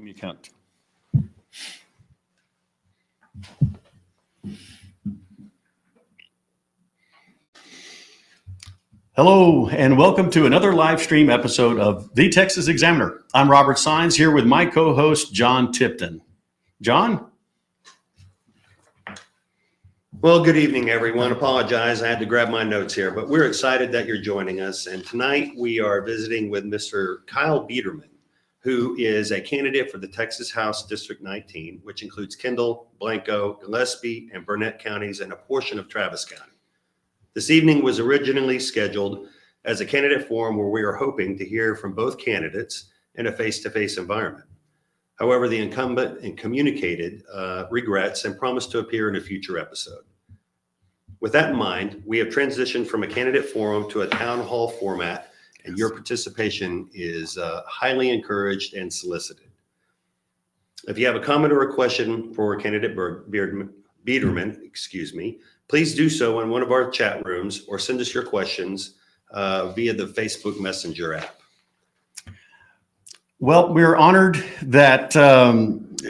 You count. Hello, and welcome to another live stream episode of The Texas Examiner. I'm Robert Saenz here with my co-host, Jon Tipton. John? Well, good evening, everyone. Apologize, I had to grab my notes here, but we're excited that you're joining us. And tonight we are visiting with Mr. Kyle Biedermann, who is a candidate for the Texas House District 19, which includes Kendall, Blanco, Gillespie, and Burnett counties, and a portion of Travis County. This evening was originally scheduled as a candidate forum where we are hoping to hear from both candidates in a face-to-face environment. However, the incumbent communicated regrets and promised to appear in a future episode. With that in mind, we have transitioned from a candidate forum to a town hall format, and your participation is highly encouraged and solicited. If you have a comment or a question for candidate Biedermann, please do so in one of our chat rooms or send us your questions via the Facebook Messenger app. Well, we're honored that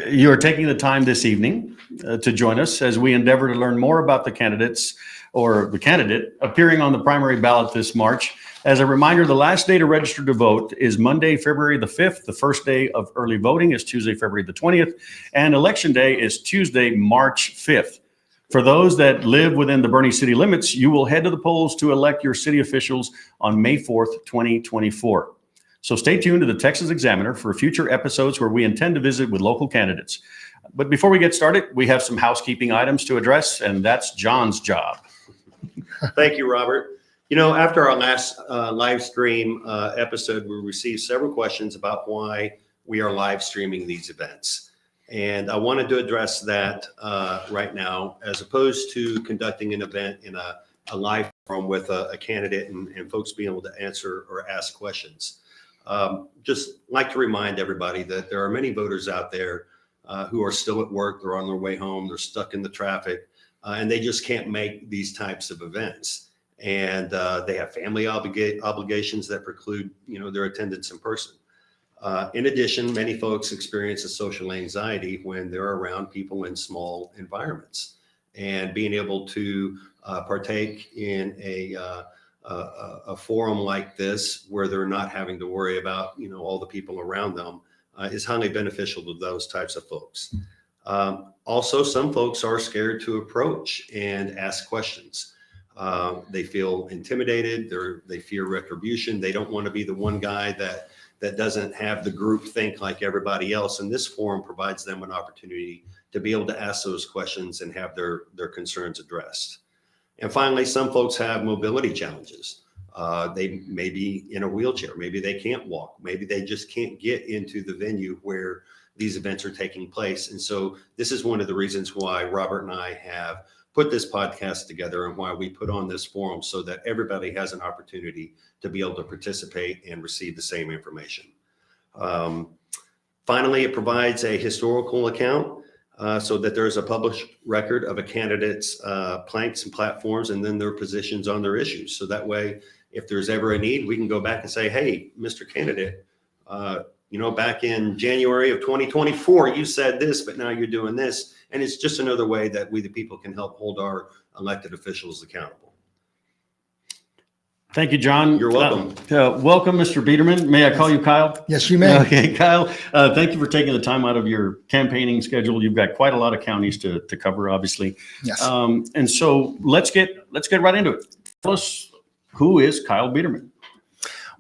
you're taking the time this evening to join us as we endeavor to learn more about the candidates or the candidate appearing on the primary ballot this March. As a reminder, the last day to register to vote is Monday, February the 5th. The first day of early voting is Tuesday, February the 20th. And election day is Tuesday, March 5th. For those that live within the Boerne city limits, you will head to the polls to elect your city officials on May 4th, 2024. So stay tuned to the Texas Examiner for future episodes where we intend to visit with local candidates. But before we get started, we have some housekeeping items to address, and that's John's job. Thank you, Robert. You know, after our last live stream episode, we received several questions about why we are live streaming these events. And I wanted to address that right now, as opposed to conducting an event in a live forum with a candidate and folks being able to answer or ask questions. Just like to remind everybody that there are many voters out there who are still at work, they're on their way home, they're stuck in the traffic, and they just can't make these types of events. And they have family obligations that preclude, their attendance in person. In addition, many folks experience a social anxiety when they're around people in small environments, and being able to partake in a forum like this where they're not having to worry about, all the people around them is highly beneficial to those types of folks. Also, some folks are scared to approach and ask questions. They feel intimidated, they fear retribution. They don't want to be the one guy that doesn't have the group think like everybody else. And this forum provides them an opportunity to be able to ask those questions and have their concerns addressed. And finally, some folks have mobility challenges. They may be in a wheelchair. Maybe they can't walk. Maybe they just can't get into the venue where these events are taking place. And so this is one of the reasons why Robert and I have put this podcast together and why we put on this forum, so that everybody has an opportunity to be able to participate and receive the same information. Finally, it provides a historical account so that there's a published record of a candidate's planks and platforms, and then their positions on their issues. So that way, if there's ever a need, we can go back and say, hey, Mr. Candidate, back in January of 2024, you said this, but now you're doing this. And it's just another way that we, the people, can help hold our elected officials accountable. Thank you, John. You're welcome. Welcome, Mr. Biedermann. May I call you Kyle? Yes, you may. Okay, Kyle, thank you for taking the time out of your campaigning schedule. You've got quite a lot of counties to cover, obviously. Yes. And so let's get right into it. Tell us, who is Kyle Biedermann?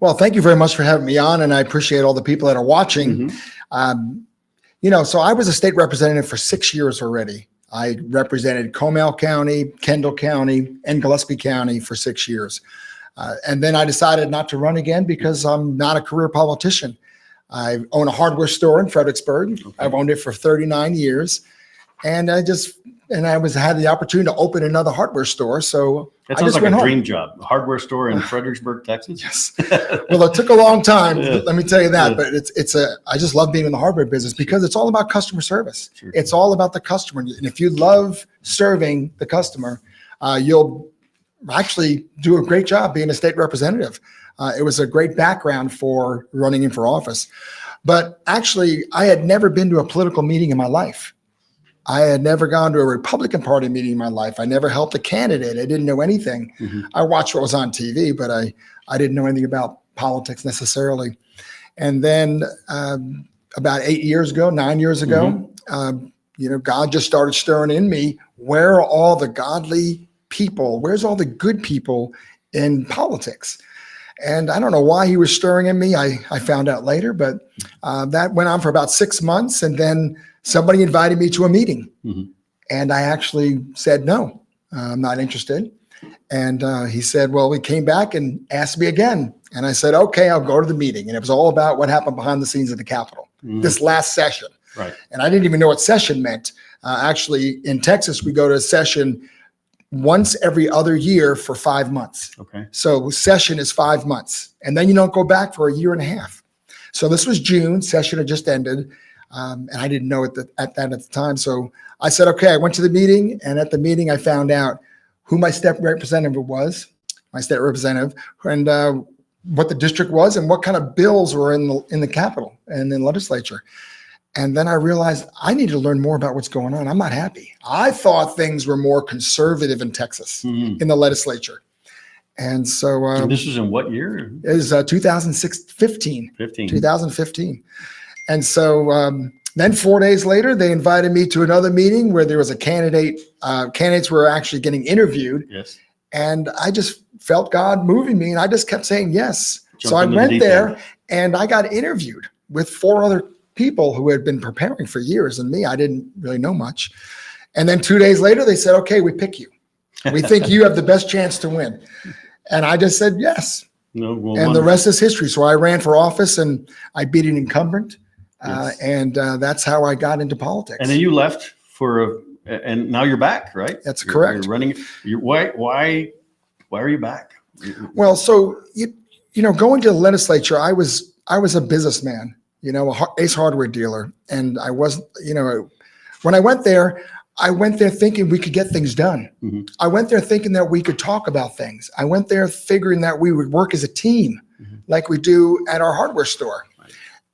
Well, thank you very much for having me on, and I appreciate all the people that are watching. Mm-hmm. So I was a state representative for 6 years already. I represented Comal County, Kendall County, and Gillespie County for 6 years. And then I decided not to run again because I'm not a career politician. I own a hardware store in Fredericksburg. Okay. I've owned it for 39 years. And I had the opportunity to open another hardware store. So That I sounds just like went a home. dream job. A hardware store in Fredericksburg, Texas. Yes. Well, it took a long time. Yeah. Let me tell you that. Yeah. But I just love being in the hardware business because it's all about customer service. Sure. It's all about the customer. And if you love serving the customer, you'll actually do a great job being a state representative. It was a great background for running in for office. But actually, I had never been to a political meeting in my life. I had never gone to a Republican Party meeting in my life. I never helped a candidate. I didn't know anything. I watched what was on TV, but I didn't know anything about politics necessarily. And then about 9 years ago, God just started stirring in me, where are all the godly people? Where's all the good people in politics? And I don't know why he was stirring in me. I found out later, but that went on for about 6 months. And then somebody invited me to a meeting. And I actually said, no, I'm not interested. And he said, well, he came back and asked me again. And I said, okay, I'll go to the meeting. And it was all about what happened behind the scenes of the Capitol, this last session. Right. And I didn't even know what session meant. Actually, in Texas, we go to a session once every other year for 5 months. Okay. So session is 5 months. And then you don't go back for a year and a half. So this was June, session had just ended. And I didn't know at the time. So I said, okay, I went to the meeting. And at the meeting, I found out who my state representative was, and what the district was and what kind of bills were in the Capitol and in the legislature. And then I realized I need to learn more about what's going on. I'm not happy. I thought things were more conservative in Texas in the legislature. And so and this was in what year? It was 2015. And so then 4 days later, they invited me to another meeting where there was a candidate. Candidates were actually getting interviewed. Yes. And I just felt God moving me, and I just kept saying yes. So I went there, and I got interviewed with 4 other people who had been preparing for years, and me, I didn't really know much. And then 2 days later, they said, okay, we pick you. We think you have the best chance to win. And I just said yes. And the rest is history. So I ran for office, and I beat an incumbent. Yes. And that's how I got into politics. And then you left and now you're back, right? That's correct. You're running. Why are you back? Well, so going to the legislature, I was a businessman, Ace Hardware dealer, and I wasn't. When I went there thinking we could get things done. I went there thinking that we could talk about things. I went there figuring that we would work as a team, like we do at our hardware store.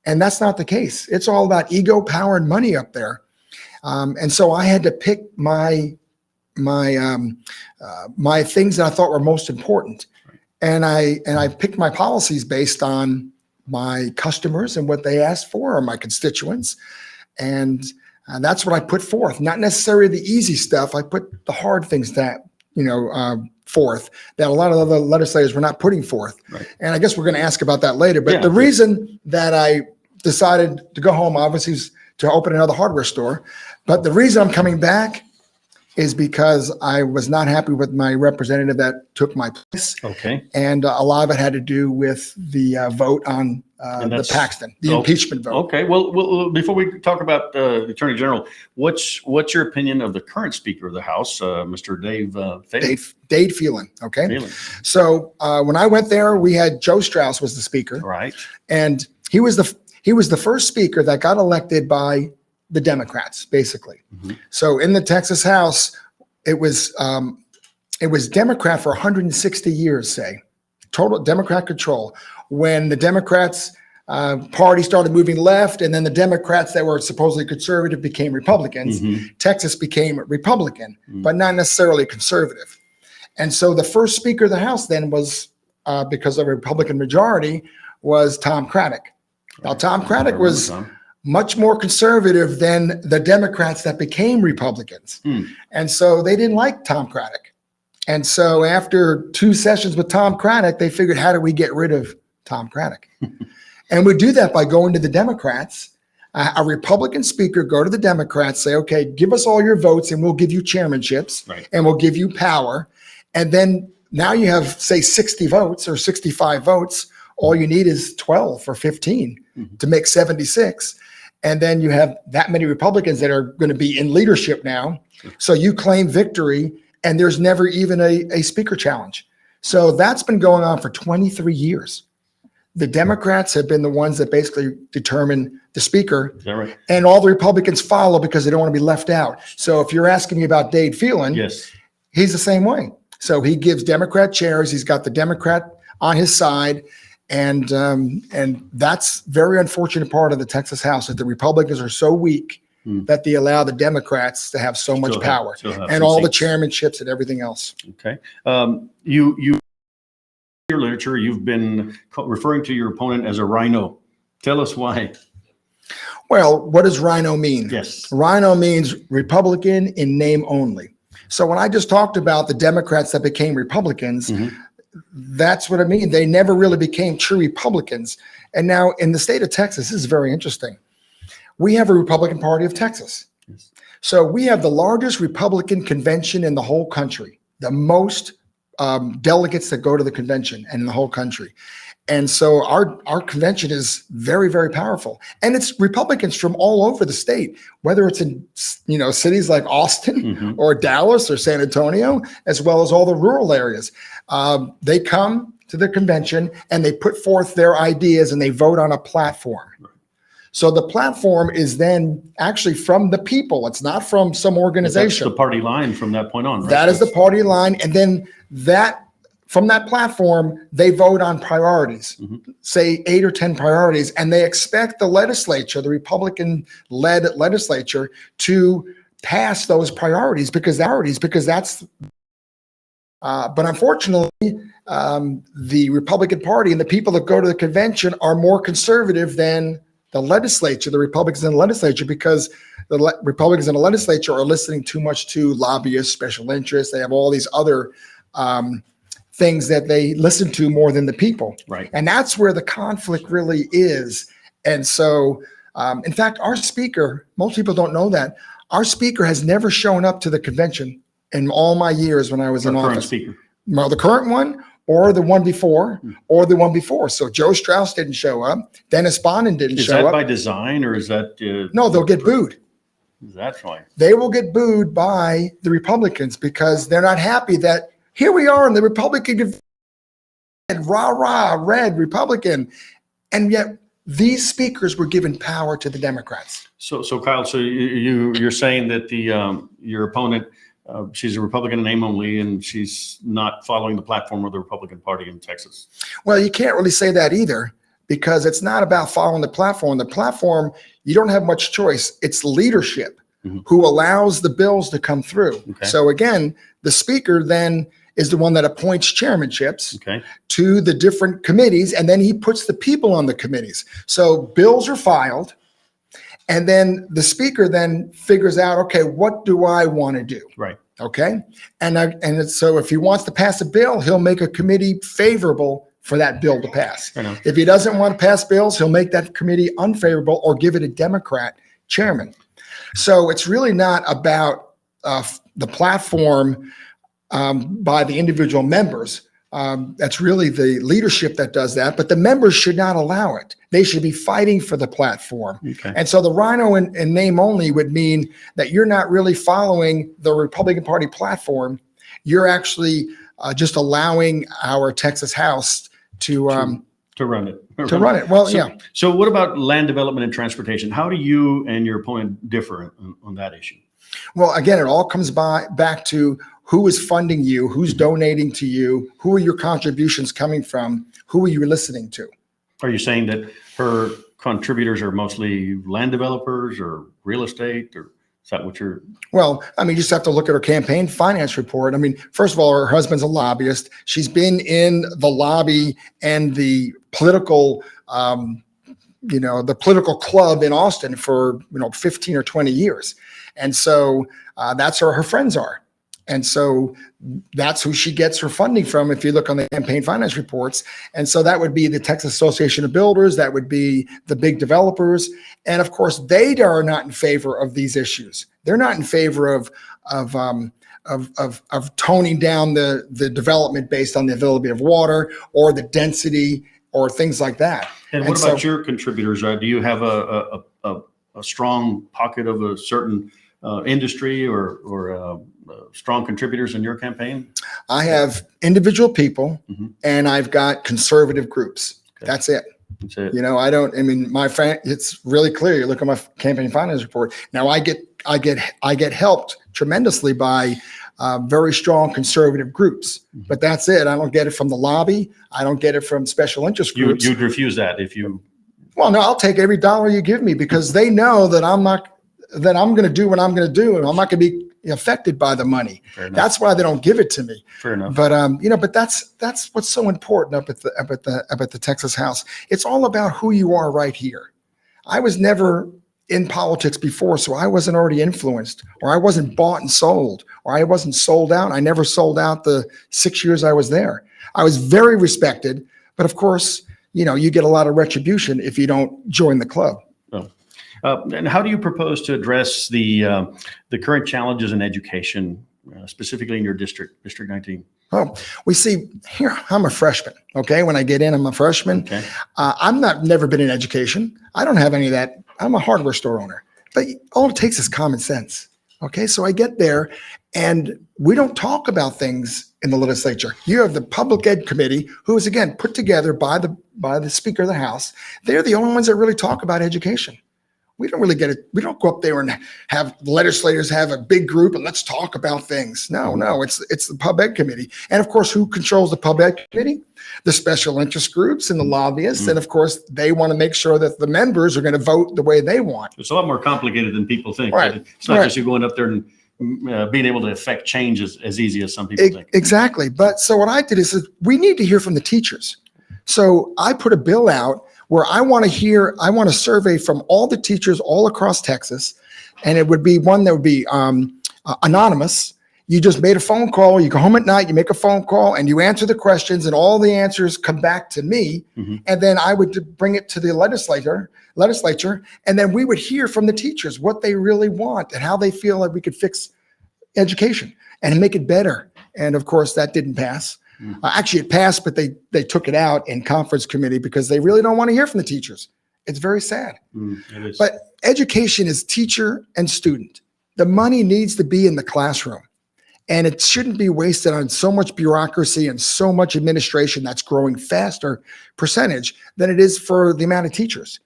And that's not the case. It's all about ego, power, and money up there. And so I had to pick my things that I thought were most important. And I picked my policies based on my customers and what they asked for, or my constituents. And that's what I put forth. Not necessarily the easy stuff. I put the hard things forth that a lot of other legislators were not putting forth. Right. And I guess we're going to ask about that later. But the reason that I decided to go home, obviously, is to open another hardware store. But the reason I'm coming back is because I was not happy with my representative that took my place. Okay. And a lot of it had to do with the vote on the Paxton, the impeachment vote. Okay. Well, before we talk about the Attorney General, what's your opinion of the current Speaker of the House, Mr. Dave Phelan? Dave Phelan. Okay. Phelan. So when I went there, we had Joe Strauss was the Speaker. Right. And he was the first Speaker that got elected by the Democrats, basically. So in the Texas House, it was Democrat for 160 years, say, total Democrat control. When the Democrats party started moving left, and then the Democrats that were supposedly conservative became Republicans, Texas became Republican, but not necessarily conservative. And so the first Speaker of the House then was, because of a Republican majority, was Tom Craddock. Now, Tom Craddock was much more conservative than the Democrats that became Republicans. And so they didn't like Tom Craddock. And so after 2 sessions with Tom Craddock, they figured, how do we get rid of Tom Craddock? And we do that by going to the Democrats. A Republican Speaker go to the Democrats, say, okay, give us all your votes and we'll give you chairmanships, and we'll give you power. And then now you have, say, 60 votes or 65 votes. All you need is 12 or 15 to make 76. And then you have that many Republicans that are going to be in leadership now. So you claim victory, and there's never even a Speaker challenge. So that's been going on for 23 years. The Democrats have been the ones that basically determine the Speaker. Is that right? And all the Republicans follow because they don't want to be left out. So if you're asking me about Dave Phelan, yes, he's the same way. So he gives Democrat chairs. He's got the Democrat on his side. And that's very unfortunate part of the Texas House, that the Republicans are so weak that they allow the Democrats to have so much power and all the chairmanships and everything else. Okay. Your literature, you've been referring to your opponent as a rhino. Tell us why. Well, what does rhino mean? Yes. Rhino means Republican in name only. So when I just talked about the Democrats that became Republicans, that's what I mean. They never really became true Republicans. And now in the state of Texas, this is very interesting. We have a Republican Party of Texas. Yes. So we have the largest Republican convention in the whole country, the most delegates that go to the convention and in the whole country. And so our convention is very, very powerful. And it's Republicans from all over the state, whether it's in, cities like Austin or Dallas or San Antonio, as well as all the rural areas. They come to the convention and they put forth their ideas and they vote on a platform. So the platform is then actually from the people. It's not from some organization. That's the party line from that point on, right? That is the party line. And then from that platform, they vote on priorities, say 8 or 10 priorities, and they expect the legislature, the Republican-led legislature, to pass those priorities because that's. But unfortunately, the Republican Party and the people that go to the convention are more conservative than the legislature, the Republicans in the legislature, because the Republicans in the legislature are listening too much to lobbyists, special interests. They have all these other things that they listen to more than the people. Right. And that's where the conflict really is. And so, in fact, our speaker, most people don't know that, our speaker has never shown up to the convention in all my years when I was in office. Current speaker. Well, the current one or the one before or the one before. So Joe Strauss didn't show up. Dennis Bonnen didn't show up. Is that by design or is that? No, they'll get booed. That's why. They will get booed by the Republicans because they're not happy that here we are in the Republican and rah, red Republican. And yet these speakers were given power to the Democrats. So Kyle, so you're saying that your opponent, she's a Republican in name only, and she's not following the platform of the Republican Party in Texas. Well, you can't really say that either, because it's not about following the platform. The platform, you don't have much choice. It's leadership who allows the bills to come through. Okay. So again, the speaker then is the one that appoints chairmanships to the different committees, and then he puts the people on the committees. So bills are filed, and then the speaker then figures out, okay, what do I want to do? Right. Okay. So if he wants to pass a bill, he'll make a committee favorable for that bill to pass. If he doesn't want to pass bills, he'll make that committee unfavorable or give it a Democrat chairman. So it's really not about the platform by the individual members. That's really the leadership that does that, but the members should not allow it. They should be fighting for the platform. Okay. And so the rhino in name only would mean that you're not really following the Republican Party platform. You're actually just allowing our Texas House to run it. Well, yeah. So what about land development and transportation? How do you and your opponent differ on that issue? Well, again, it all comes back to who is funding you, who's donating to you, who are your contributions coming from, who are you listening to? Are you saying that her contributors are mostly land developers or real estate, or is that what you're? Well, I mean, you just have to look at her campaign finance report. I mean, first of all, her husband's a lobbyist. She's been in the lobby and the political, the political club in Austin for, 15 or 20 years. And so that's where her friends are. And so that's who she gets her funding from if you look on the campaign finance reports. And so that would be the Texas Association of Builders, that would be the big developers. And of course, they are not in favor of these issues. They're not in favor of toning down the development based on the availability of water or the density or things like that. And what about your contributors? Do you have a strong pocket of a certain industry or strong contributors in your campaign? I have individual people and I've got conservative groups. Okay. That's it. That's it. It's really clear. You look at my campaign finance report. Now I get helped tremendously by very strong conservative groups. But that's it. I don't get it from the lobby. I don't get it from special interest groups. You'd refuse that if you. Well, no, I'll take every dollar you give me because they know that I'm going to do what I'm going to do, and I'm not going to be affected by the money. That's why they don't give it to me. Fair enough. But but that's what's so important up at the Texas House. It's all about who you are right here. I was never in politics before, so I wasn't already influenced, or I wasn't bought and sold, or I wasn't sold out. I never sold out the 6 years I was there. I was very respected, but of course, you get a lot of retribution if you don't join the club. And how do you propose to address the current challenges in education, specifically in your district, District 19? Oh, we see here, I'm a freshman. Okay. When I get in, I'm a freshman. Okay. Never been in education. I don't have any of that. I'm a hardware store owner, but all it takes is common sense. Okay. So I get there and we don't talk about things in the legislature. You have the public ed committee, who is again put together by the Speaker of the House. They're the only ones that really talk about education. We don't really get it. We don't go up there and have legislators have a big group and let's talk about things. No, it's the pub ed committee. And of course, who controls the pub ed committee? The special interest groups and the lobbyists. And of course, they want to make sure that the members are going to vote the way they want. It's a lot more complicated than people think. Right. It's not just you going up there and being able to affect change as easy as some people think. Exactly. But so what I did is we need to hear from the teachers. So I put a bill out where I want to survey from all the teachers all across Texas. And it would be one that would be anonymous. You just made a phone call, you go home at night, you make a phone call and you answer the questions and all the answers come back to me. And then I would bring it to the legislature. And then we would hear from the teachers what they really want and how they feel like we could fix education and make it better. And of course that didn't pass. Actually, it passed, but they took it out in conference committee because they really don't want to hear from the teachers. It's very sad. It is. But education is teacher and student. The money needs to be in the classroom, and it shouldn't be wasted on so much bureaucracy and so much administration that's growing faster percentage than it is for the amount of teachers.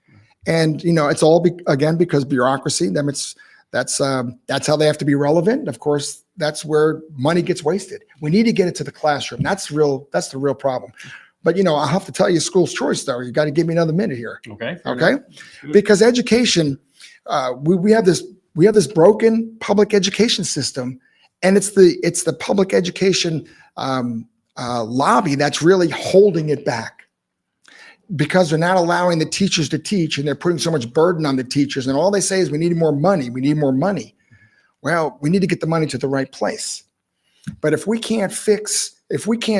And it's all again because bureaucracy. That's how they have to be relevant. Of course, that's where money gets wasted. We need to get it to the classroom. That's the real problem. But I'll have to tell you school's choice though. You got to give me another minute here. Okay. Okay. Because education, we have this broken public education system, and it's the public education lobby that's really holding it back. Because they're not allowing the teachers to teach and they're putting so much burden on the teachers. And all they say is we need more money. We need more money. Well, we need to get the money to the right place. But if we can't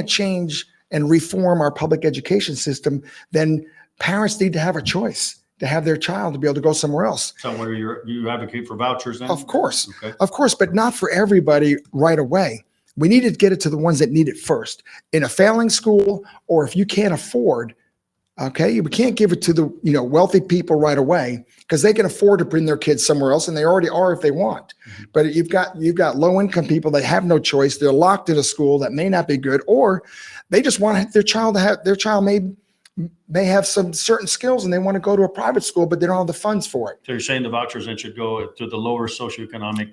change and reform our public education system, then parents need to have a choice to have their child to be able to go somewhere else. Somewhere you advocate for vouchers then? Of course. Okay. Of course, but not for everybody right away. We need to get it to the ones that need it first. In a failing school, or if you can't afford, okay, we can't give it to the wealthy people right away because they can afford to bring their kids somewhere else, and they already are if they want. But you've got low income people that have no choice. They're locked in a school that may not be good, or they just want their child may have some certain skills and they want to go to a private school, but they don't have the funds for it. So you're saying the vouchers then should go to the lower socioeconomic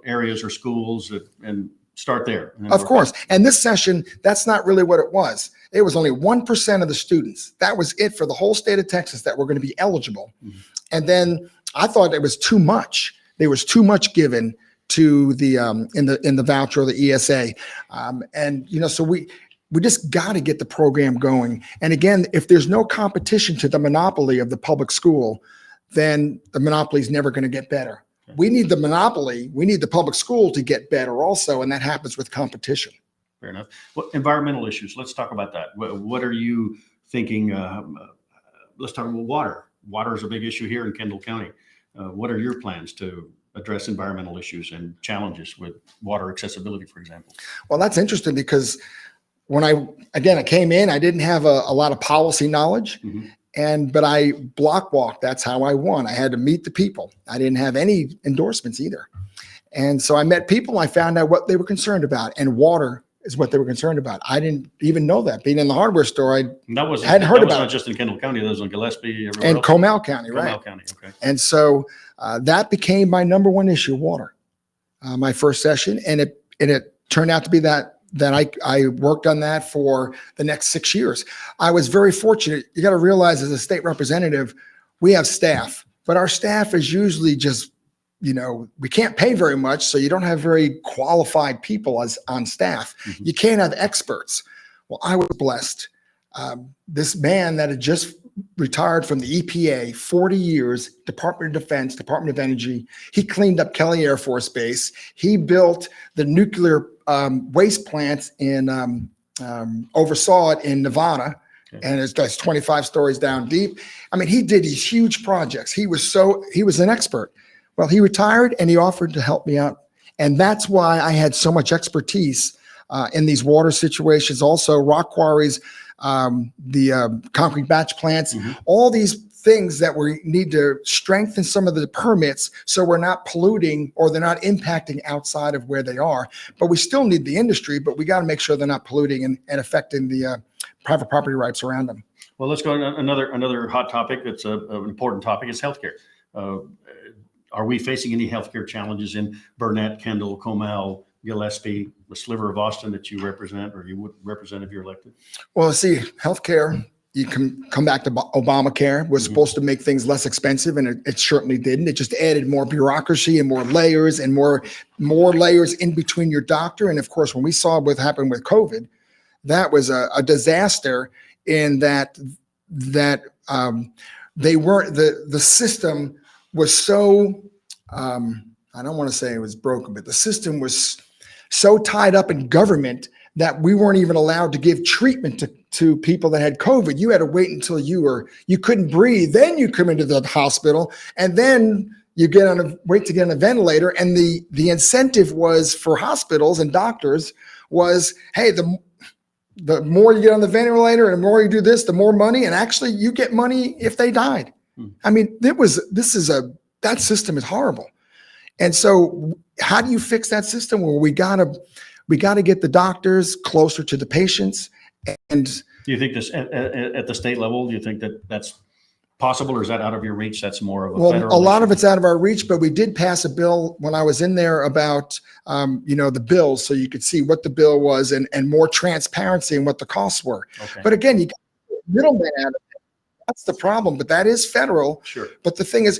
areas or schools and start there? Of course. And this session, that's not really what it was. It was only 1% of the students. That was it for the whole state of Texas that were going to be eligible. And then I thought it was too much. There was too much given to the in the voucher or the ESA. So we just got to get the program going. And again, if there's no competition to the monopoly of the public school, then the monopoly is never going to get better. We need the monopoly. We need the public school to get better also, and that happens with competition. Fair enough. Well, environmental issues. Let's talk about that. What are you thinking? Let's talk about water. Water is a big issue here in Kendall County. What are your plans to address environmental issues and challenges with water accessibility, for example? Well, that's interesting because when I came in, I didn't have a lot of policy knowledge. But I block walked. That's how I won. I had to meet the people. I didn't have any endorsements either. And so I met people. I found out what they were concerned about, and water is what they were concerned about. I didn't even know that. Being in the hardware store, I hadn't heard about it. Not just in Kendall County. That was in Gillespie. And Comal County, right? Comal County, okay. And so that became my number one issue, water. My first session, and it turned out to be that I worked on that for the next 6 years. I was very fortunate. You got to realize, as a state representative, we have staff, but our staff is usually just, we can't pay very much, so you don't have very qualified people as on staff. Mm-hmm. You can't have experts. Well, I was blessed. This man that had just retired from the EPA, 40 years, Department of Defense, Department of Energy. He cleaned up Kelly Air Force Base. He built the nuclear waste plants oversaw it in Nevada. Okay. And it's 25 stories down deep. I mean, he did these huge projects. He was an expert. Well, he retired and he offered to help me out. And that's why I had so much expertise in these water situations, also rock quarries, the concrete batch plants, all these things that we need to strengthen some of the permits so we're not polluting or they're not impacting outside of where they are. But we still need the industry, but we got to make sure they're not polluting and affecting the private property rights around them. Well, let's go on another hot topic. That's an important topic is healthcare. Are we facing any healthcare challenges in Burnett, Kendall, Comal, Gillespie, the sliver of Austin that you represent, or you would represent if you're elected? Well, see, healthcare, you can come back to Obamacare, was supposed to make things less expensive, and it certainly didn't. It just added more bureaucracy and more layers in between your doctor. And of course, when we saw what happened with COVID, that was a disaster in that they weren't, the system was so, I don't want to say it was broken, but the system was so tied up in government that we weren't even allowed to give treatment to people that had COVID. You had to wait until you couldn't breathe. Then you come into the hospital, and then you wait to get on a ventilator. And the incentive was for hospitals and doctors was, hey, the more you get on the ventilator and the more you do this, the more money. And actually you get money if they died. I mean, that system is horrible. And so how do you fix that system? Well, we gotta get the doctors closer to the patients. And do you think this at the state level, do you think that that's possible, or is that out of your reach? That's more of a federal a lot issue? of it's out of our reach, but we did pass a bill when I was in there about, the bills, so you could see what the bill was and more transparency and what the costs were. Okay. But again, you got middleman out of it. That's the problem, but that is federal. Sure. But the thing is,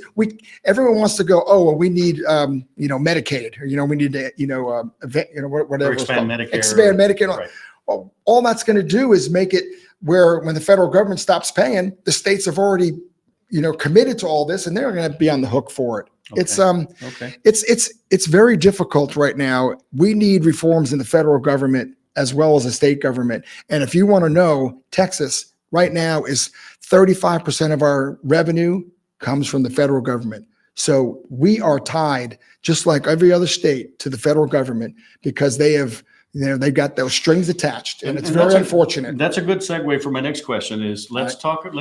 everyone wants to go, oh, well, we need, Medicaid, or, we need to, whatever. Or expand Medicare. Expand Medicare. Right. Well, all that's going to do is make it where when the federal government stops paying, the states have already, committed to all this, and they're going to be on the hook for it. Okay. It's very difficult right now. We need reforms in the federal government as well as the state government. And if you want to know, Texas right now is 35% of our revenue comes from the federal government. So we are tied, just like every other state, to the federal government because they've got those strings attached, and it's very unfortunate. That's a good segue for my next question is let's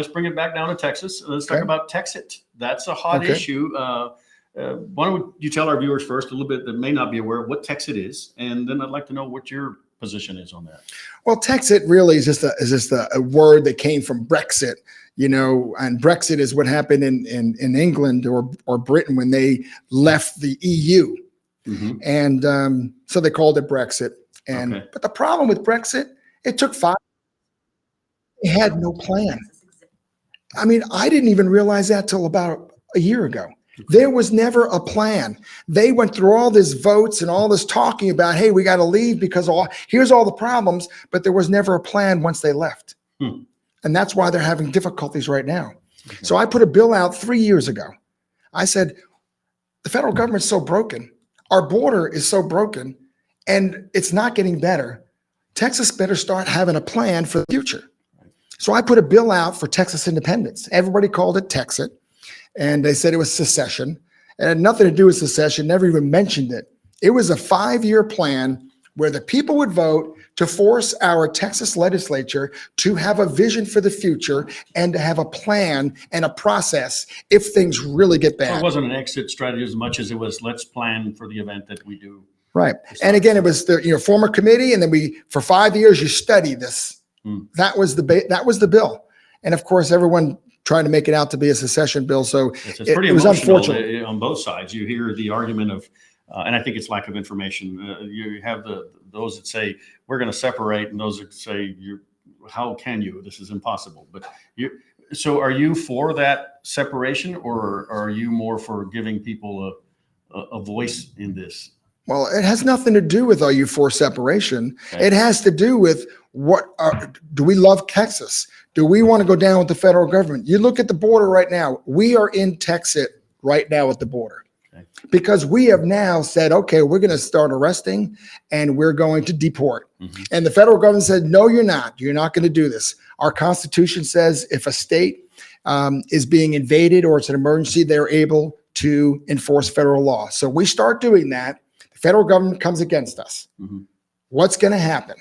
bring it back down to Texas. Let's talk about Texit. That's a hot issue. Why don't you tell our viewers first a little bit that may not be aware of what Texit is, and then I'd like to know what your position is on that. Well, Texit really is just a word that came from Brexit, and Brexit is what happened in England or Britain when they left the EU. And so they called it Brexit. But the problem with Brexit, it took 5 years. They had no plan. I mean, I didn't even realize that till about a year ago. There was never a plan. They went through all this votes and all this talking about, hey, we got to leave because here's all the problems, but there was never a plan once they left. And that's why they're having difficulties right now. So I put a bill out 3 years ago. I said, the federal government's so broken. Our border is so broken, and it's not getting better. Texas better start having a plan for the future. So I put a bill out for Texas independence. Everybody called it Texit. And they said it was secession. It had nothing to do with secession, never even mentioned it. It was a 5-year plan where the people would vote to force our Texas legislature to have a vision for the future and to have a plan and a process if things really get bad. So it wasn't an exit strategy as much as it was let's plan for the event that we do. Right. And again, it was the former committee, and then for 5 years you study this. That was the bill. And of course, everyone trying to make it out to be a secession bill. So it's pretty it was unfortunate on both sides. You hear the argument of and I think it's lack of information. You have those that say we're going to separate, and those that say how can you? This is impossible. But so are you for that separation, or are you more for giving people a voice in this? Well, it has nothing to do with are you for separation. Okay. It has to do with do we love Texas? Do we want to go down with the federal government? You look at the border right now. We are in Texas right now at the border. Okay. Because we have now said, okay, we're going to start arresting and we're going to deport. Mm-hmm. And the federal government said, no, you're not. You're not going to do this. Our Constitution says if a state is being invaded or it's an emergency, they're able to enforce federal law. So we start doing that. The federal government comes against us. Mm-hmm. What's going to happen?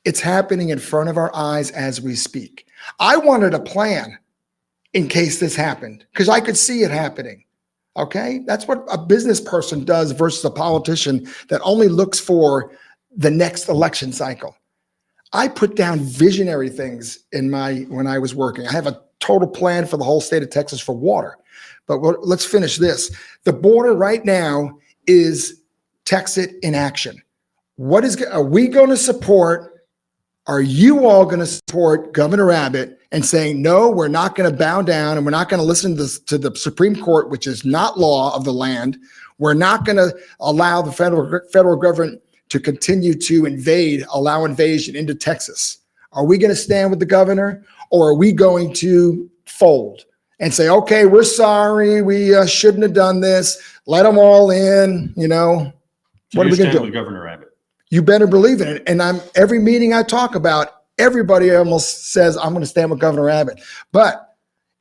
It's happening in front of our eyes as we speak. I wanted a plan in case this happened because I could see it happening. Okay, that's what a business person does versus a politician that only looks for the next election cycle. I put down visionary things when I was working. I have a total plan for the whole state of Texas for water. But let's finish this. The border right now is Texas in action. Are we going to support? Are you all going to support Governor Abbott and saying, no, we're not going to bow down and we're not going to listen to the Supreme Court, which is not law of the land. We're not going to allow the federal government to continue to allow invasion into Texas. Are we going to stand with the governor, or are we going to fold and say, okay, we're sorry, we shouldn't have done this. Let them all in, So what are we going to do? With Governor Abbott. You better believe in it. And every meeting I talk about, everybody almost says, I'm going to stand with Governor Abbott. But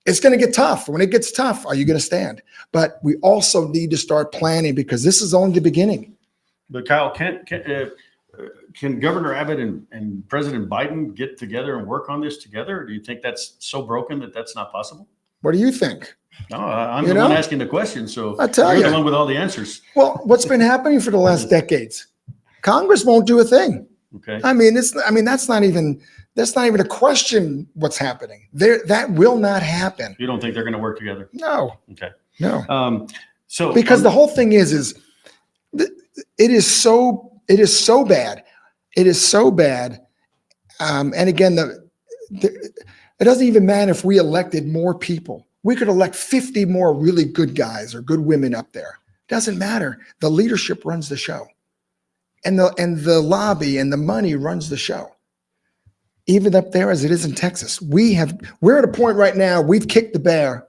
it's going to get tough. When it gets tough, are you going to stand? But we also need to start planning because this is only the beginning. But Kyle, can Governor Abbott and President Biden get together and work on this together? Or do you think that's so broken that that's not possible? What do you think? No, I'm the one asking the question. So I tell you're the one with all the answers. Well, what's been happening for the last decades? Congress won't do a thing. Okay. That's not even a question. What's happening there? That will not happen. You don't think they're going to work together? No. Okay. No. Because the whole thing is it is so bad. It is so bad. And again, it doesn't even matter if we elected more people. We could elect 50 more really good guys or good women up there. Doesn't matter. The leadership runs the show. And the lobby and the money runs the show. Even up there as it is in Texas. We're at a point right now, we've kicked the bear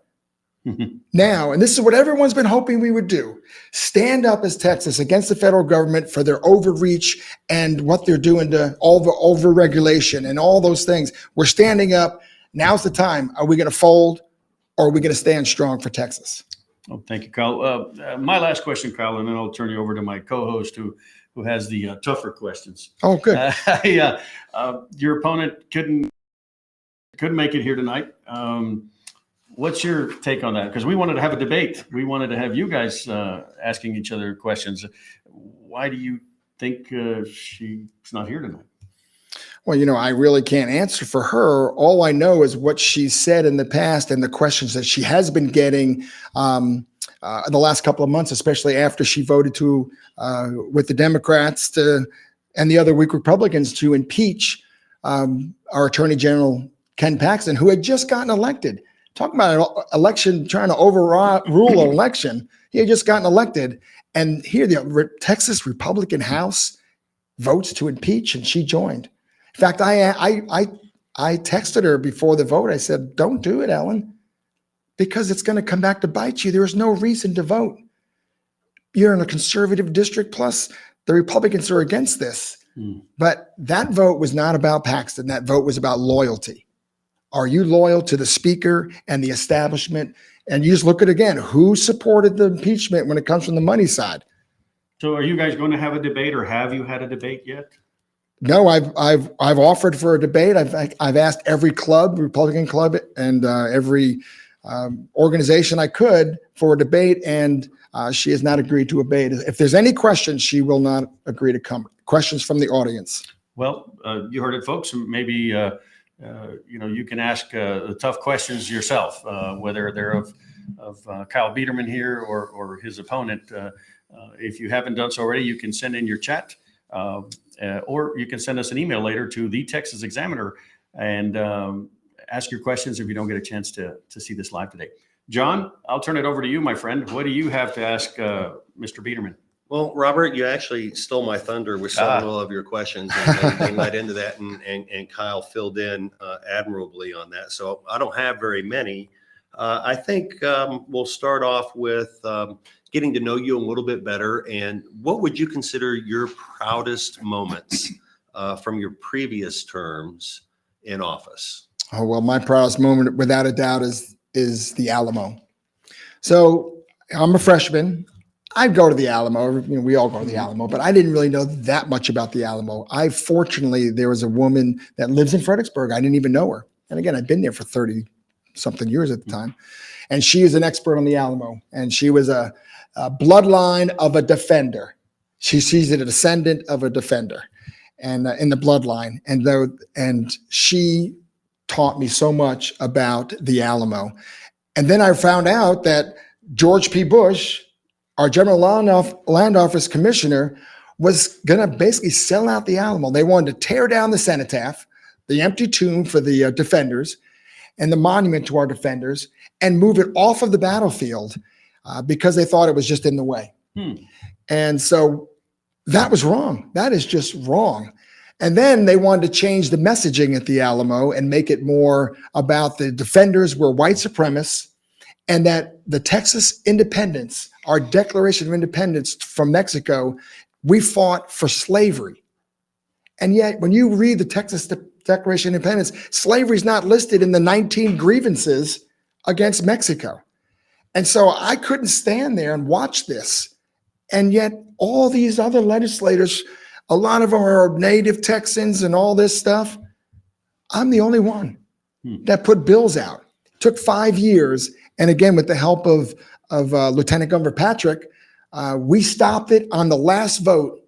now, and this is what everyone's been hoping we would do. Stand up as Texas against the federal government for their overreach and what they're doing to all the over-regulation and all those things. We're standing up. Now's the time. Are we going to fold, or are we going to stand strong for Texas? Oh, thank you, Kyle. My last question, Kyle, and then I'll turn you over to my co-host who has the tougher questions. Oh, good. Your opponent couldn't make it here tonight. What's your take on that? Because we wanted to have a debate. We wanted to have you guys asking each other questions. Why do you think she's not here tonight? Well, I really can't answer for her. All I know is what she said in the past and the questions that she has been getting the last couple of months, especially after she voted with the Democrats and the other weak Republicans to impeach our Attorney General, Ken Paxton, who had just gotten elected. Talking about an election, trying to overrule an election. He had just gotten elected. And here the Texas Republican House votes to impeach, and she joined. In fact, I texted her before the vote. I said, don't do it, Ellen, because it's going to come back to bite you. There is no reason to vote. You're in a conservative district, plus the Republicans are against this. But that vote was not about Paxton. That vote was about loyalty. Are you loyal to the speaker and the establishment? And you just look at, again, who supported the impeachment when it comes from the money side. So are you guys going to have a debate, or have you had a debate yet? No, I've offered for a debate. I've asked every club, Republican club, and every organization I could for a debate, and she has not agreed to a debate. If there's any questions, she will not agree to come. Questions from the audience. Well, you heard it, folks. Maybe you can ask the tough questions yourself, whether they're of Kyle Biedermann here or his opponent. If you haven't done so already, you can send in your chat, or you can send us an email later to the Texas Examiner and ask your questions if you don't get a chance to see this live today. John, I'll turn it over to you, my friend. What do you have to ask Mr. Biedermann? Well, Robert, you actually stole my thunder with several of your questions and led into that, and Kyle filled in admirably on that. So I don't have very many. I think we'll start off with getting to know you a little bit better. And what would you consider your proudest moments from your previous terms in office? Oh, well, my proudest moment, without a doubt, is the Alamo. So I'm a freshman. I go to the Alamo. We all go to the Alamo, but I didn't really know that much about the Alamo. Fortunately, there was a woman that lives in Fredericksburg. I didn't even know her. And again, I'd been there for 30 something years at the time. And she is an expert on the Alamo. And she was a bloodline of a defender. She's a descendant of a defender, and in the bloodline. And she taught me so much about the Alamo. And then I found out that George P. Bush, our General Land Office Commissioner, was going to basically sell out the Alamo. They wanted to tear down the cenotaph, the empty tomb for the defenders, and the monument to our defenders, and move it off of the battlefield because they thought it was just in the way. And so that was wrong. That is just wrong. And then they wanted to change the messaging at the Alamo and make it more about the defenders were white supremacists, and that the Texas independence, our Declaration of Independence from Mexico, we fought for slavery. And yet, when you read the Texas Declaration of Independence, slavery is not listed in the 19 grievances against Mexico. And so I couldn't stand there and watch this. And yet, all these other legislators, a lot of them are native Texans and all this stuff. I'm the only one that put bills out. It took 5 years. And again, with the help of Lieutenant Governor Patrick, we stopped it on the last vote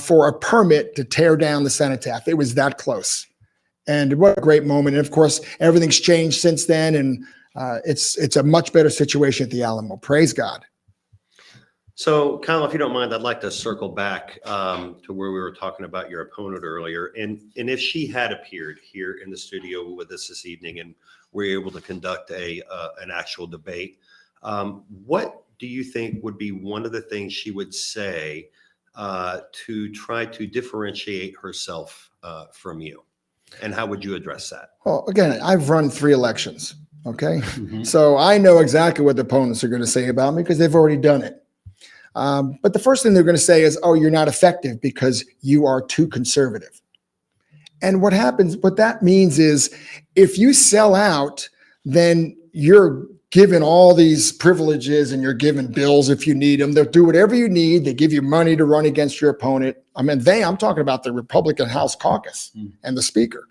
for a permit to tear down the cenotaph. It was that close. And what a great moment. And of course, everything's changed since then. And it's a much better situation at the Alamo. Praise God. So, Kyle, if you don't mind, I'd like to circle back to where we were talking about your opponent earlier. And if she had appeared here in the studio with us this evening and we're able to conduct an actual debate, what do you think would be one of the things she would say to try to differentiate herself from you? And how would you address that? Well, again, I've run 3 elections, okay? So I know exactly what the opponents are going to say about me because they've already done it. But the first thing they're going to say is, oh, you're not effective because you are too conservative. And what that means is if you sell out, then you're given all these privileges and you're given bills if you need them. They'll do whatever you need. They give you money to run against your opponent. I mean, I'm talking about the Republican House caucus and the speaker.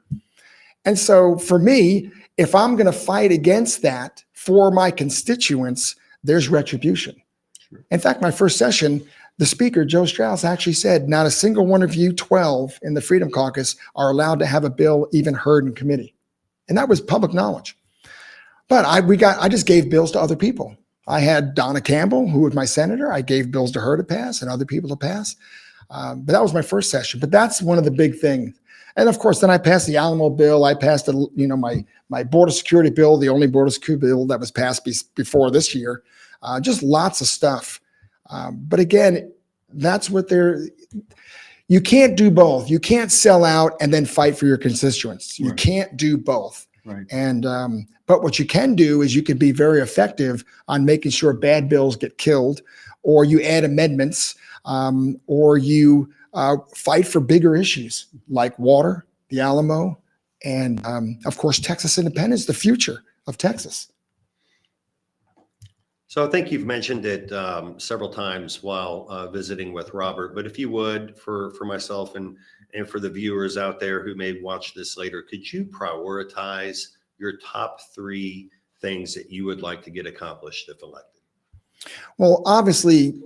And so for me, if I'm going to fight against that for my constituents, there's retribution. In fact, my first session, the speaker, Joe Strauss, actually said, not a single one of you 12 in the Freedom Caucus are allowed to have a bill even heard in committee. And that was public knowledge. But I just gave bills to other people. I had Donna Campbell, who was my senator. I gave bills to her to pass and other people to pass. But that was my first session. But that's one of the big things. And of course, then I passed the Alamo bill. I passed my border security bill, the only border security bill that was passed before this year. Just lots of stuff. But again, that's what you can't do both. You can't sell out and then fight for your constituents. You can't do both. Right. And, but what you can do is you can be very effective on making sure bad bills get killed, or you add amendments, or you fight for bigger issues like water, the Alamo, and of course, Texas independence, the future of Texas. So I think you've mentioned it several times while visiting with Robert, but if you would, for myself and for the viewers out there who may watch this later, could you prioritize your top 3 things that you would like to get accomplished if elected? Well, obviously,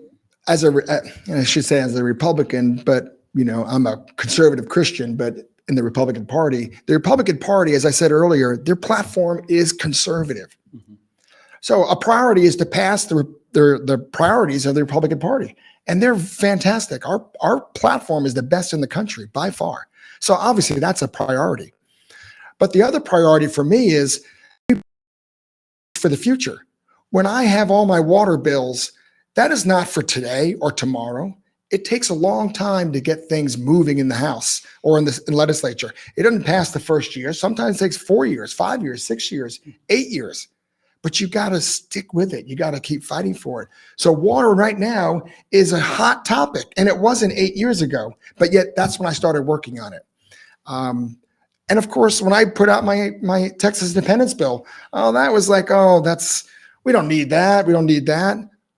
as a Republican, but I'm a conservative Christian, but in the Republican Party, as I said earlier, their platform is conservative. So a priority is to pass the their priorities of the Republican Party, and they're fantastic. Our platform is the best in the country by far. So obviously that's a priority. But the other priority for me is for the future. When I have all my water bills, that is not for today or tomorrow. It takes a long time to get things moving in the House or in the legislature. It doesn't pass the first year. Sometimes it takes 4 years, 5 years, 6 years, 8 years. But you got to stick with it. You got to keep fighting for it. So water right now is a hot topic, and it wasn't 8 years ago. But yet that's when I started working on it. And of course, when I put out my Texas independence bill, that was like, we don't need that. We don't need that.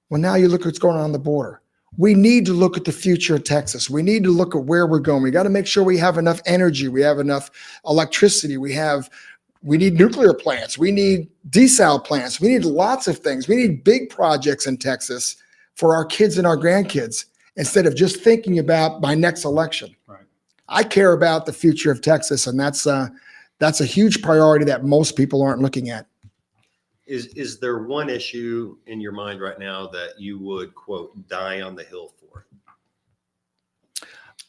Well, now you look what's going on the border. We need to look at the future of Texas. We need to look at where we're going. We got to make sure we have enough energy. We have enough electricity. We need nuclear plants. We need desal plants. We need lots of things. We need big projects in Texas for our kids and our grandkids instead of just thinking about my next election. Right. I care about the future of Texas, and that's a huge priority that most people aren't looking at. Is there one issue in your mind right now that you would, quote, die on the Hill for?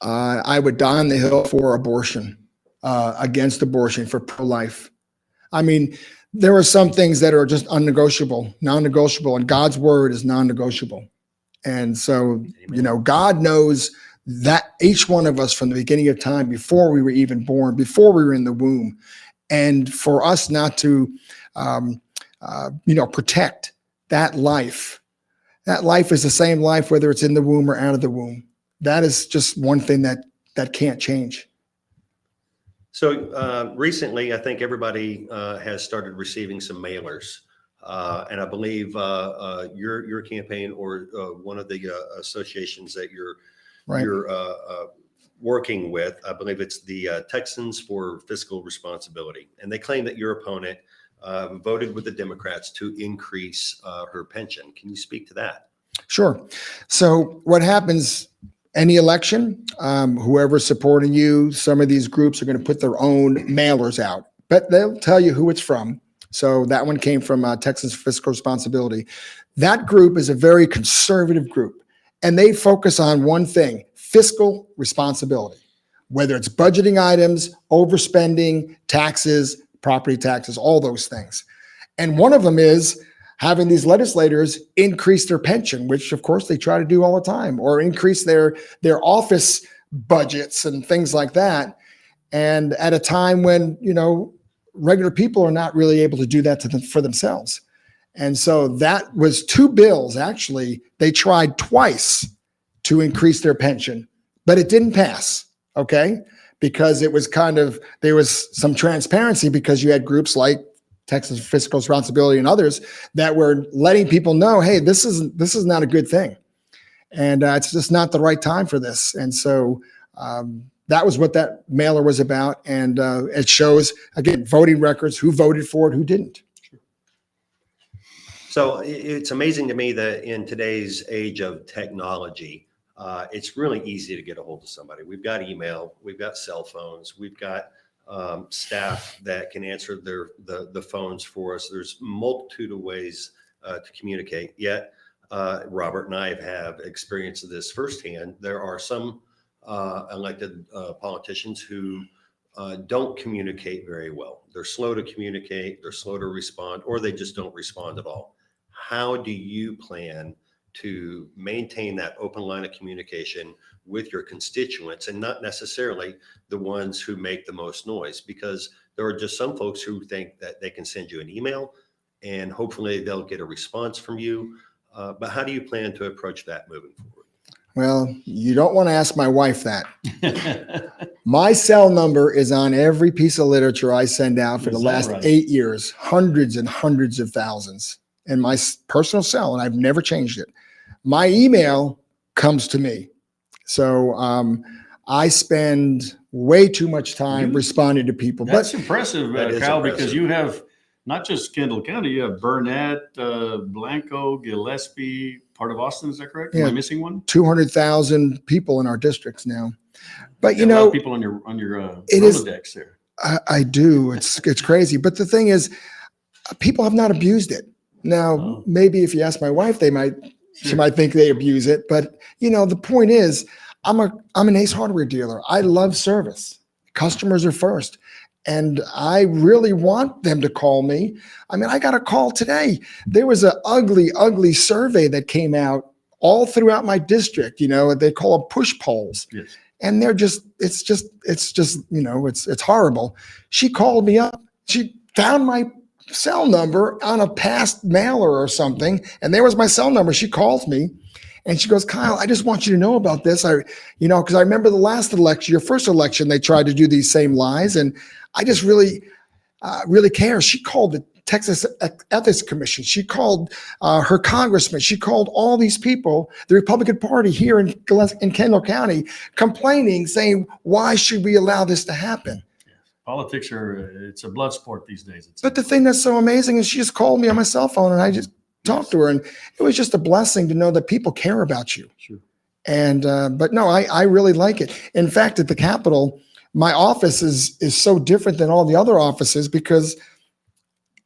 I would die on the Hill for abortion, against abortion, for pro-life. I mean, there are some things that are just non-negotiable, and God's word is non-negotiable. And so, God knows that each one of us from the beginning of time, before we were even born, before we were in the womb, and for us not to, protect that life. That life is the same life, whether it's in the womb or out of the womb. That is just one thing that can't change. So recently, I think everybody has started receiving some mailers. And I believe your campaign or one of the associations that you're working with, I believe it's the Texans for Fiscal Responsibility. And they claim that your opponent voted with the Democrats to increase her pension. Can you speak to that? Sure. So what happens, any election, whoever's supporting you, some of these groups are going to put their own mailers out, but they'll tell you who it's from. So that one came from Texans for Fiscal Responsibility. That group is a very conservative group, and they focus on one thing: fiscal responsibility, whether it's budgeting items, overspending, taxes, property taxes, all those things. And one of them is having these legislators increase their pension, which of course they try to do all the time, or increase their office budgets and things like that. And at a time when, regular people are not really able to do that for themselves. And so that was two bills. Actually, they tried twice to increase their pension, but it didn't pass. Okay. Because it was there was some transparency, because you had groups like Texas for Fiscal Responsibility and others that were letting people know, hey, this is not a good thing. And it's just not the right time for this. And so that was what that mailer was about. And it shows, again, voting records, who voted for it, who didn't. So it's amazing to me that in today's age of technology, it's really easy to get a hold of somebody. We've got email, we've got cell phones, we've got staff that can answer the phones for us. There's a multitude of ways to communicate. Yet, Robert and I have experienced this firsthand. There are some elected politicians who don't communicate very well. They're slow to communicate, they're slow to respond, or they just don't respond at all. How do you plan to maintain that open line of communication with your constituents, and not necessarily the ones who make the most noise? Because there are just some folks who think that they can send you an email and hopefully they'll get a response from you. But how do you plan to approach that moving forward? Well, you don't want to ask my wife that. My cell number is on every piece of literature I send out for the last 8 years, hundreds and hundreds of thousands, and my personal cell, and I've never changed it. My email comes to me. So I spend way too much time responding to people. That's impressive, Kyle, impressive. because you have not just Kendall County, you have Burnett, Blanco, Gillespie, part of Austin. Is that correct? Yeah. Am I missing one? 200,000 people in our districts now. But a lot of people on your Rolodex there. I do. It's crazy. But the thing is, people have not abused it. Now, Oh. maybe if you ask my wife, she might think they abuse it. But the point is, I'm an Ace Hardware dealer. I love service. Customers are first. And I really want them to call me. I mean, I got a call today. There was an ugly, ugly survey that came out all throughout my district. They call them push polls. Yes. And it's horrible. She called me up. She found my cell number on a past mailer or something. And there was my cell number. She calls me and she goes, Kyle, I just want you to know about this. Because I remember the last election, your first election, they tried to do these same lies. And I just really care. She called the Texas Ethics Commission. She called her congressman. She called all these people, the Republican Party here in Kendall County, complaining, saying, why should we allow this to happen? Politics it's a blood sport these days. But the thing that's so amazing is she just called me on my cell phone and I just talked to her. And it was just a blessing to know that people care about you. Sure. And, but no, I really like it. In fact, at the Capitol, my office is so different than all the other offices because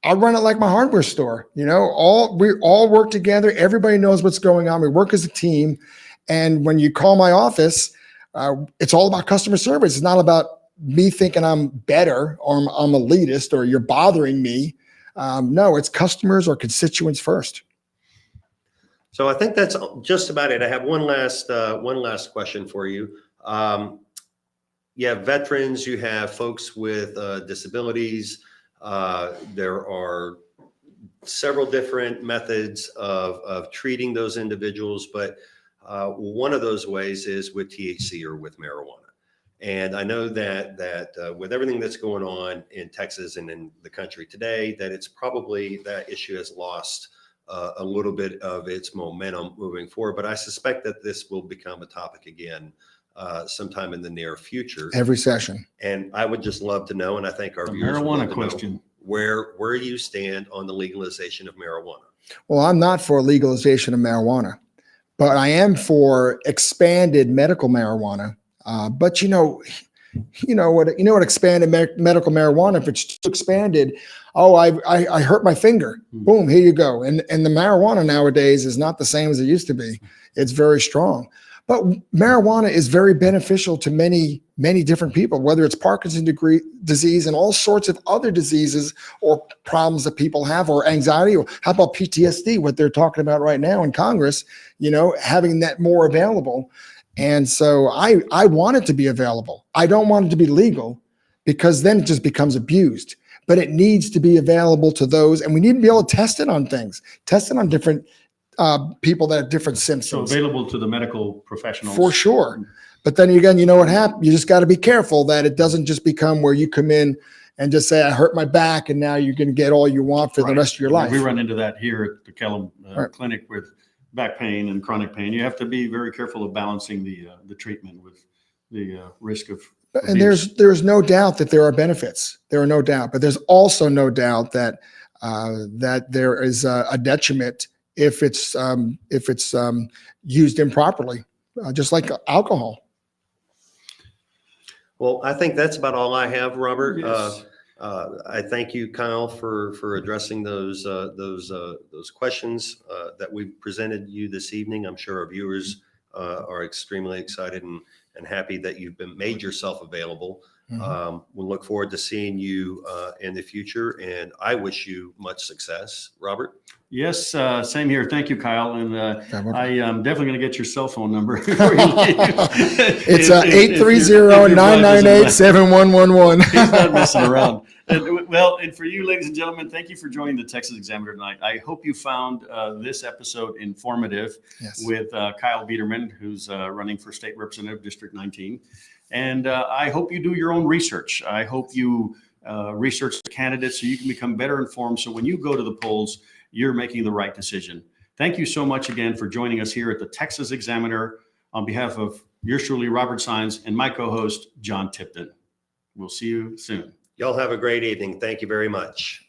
I run it like my hardware store. We all work together. Everybody knows what's going on. We work as a team. And when you call my office, it's all about customer service. It's not about me thinking I'm better or I'm elitist or you're bothering me. No, it's customers or constituents first. So I think that's just about it. I have one last question for you. You have veterans, you have folks with disabilities. There are several different methods of treating those individuals, but one of those ways is with THC or with marijuana. And I know that with everything that's going on in Texas and in the country today, that it's probably that issue has lost a little bit of its momentum moving forward. But I suspect that this will become a topic again sometime in the near future. Every session. And I would just love to know, and I think our The viewers would love marijuana to question. know where you stand on the legalization of marijuana. Well, I'm not for legalization of marijuana, but I am for expanded medical marijuana. But you know what expanded medical marijuana, if it's too expanded, I hurt my finger. Boom, here you go. And the marijuana nowadays is not the same as it used to be. It's very strong. But marijuana is very beneficial to many, many different people, whether it's Parkinson's disease and all sorts of other diseases or problems that people have, or anxiety, or how about PTSD, what they're talking about right now in Congress, having that more available. And so I want it to be available. I don't want it to be legal because then it just becomes abused. But it needs to be available to those, and we need to be able to test it on things, test it on different people that have different So symptoms. available to the medical professionals. For sure. But then again, you know what happens? You just got to be careful that it doesn't just become where you come in and just say, I hurt my back, and now you're going to get all you want for the rest of your life. We run into that here at the Kellum Clinic with back pain and chronic pain. You have to be very careful of balancing the treatment with the risk of And abuse. there's no doubt that there are benefits. There are no doubt, but there's also no doubt that that there is a detriment if it's used improperly, just like alcohol. Well, I think that's about all I have, Robert. Yes. I thank you, Kyle, for addressing those questions that we presented you this evening. I'm sure our viewers are extremely excited and happy that you've made yourself available. Mhm. We'll look forward to seeing you in the future, and I wish you much success, Robert. Yes, same here. Thank you, Kyle. And welcome. I am definitely going to get your cell phone number before you leave. It's If your blood doesn't lie. 830-998-7111. He's not messing around. And for you, ladies and gentlemen, thank you for joining the Texas Examiner tonight. I hope you found this episode informative. Yes. With Kyle Biedermann, who's running for State Representative District 19. And I hope you do your own research. I hope you research the candidates so you can become better informed. So when you go to the polls, you're making the right decision. Thank you so much again for joining us here at the Texas Examiner on behalf of yours truly, Robert Saenz, and my co-host, Jon Tipton. We'll see you soon. Y'all have a great evening. Thank you very much.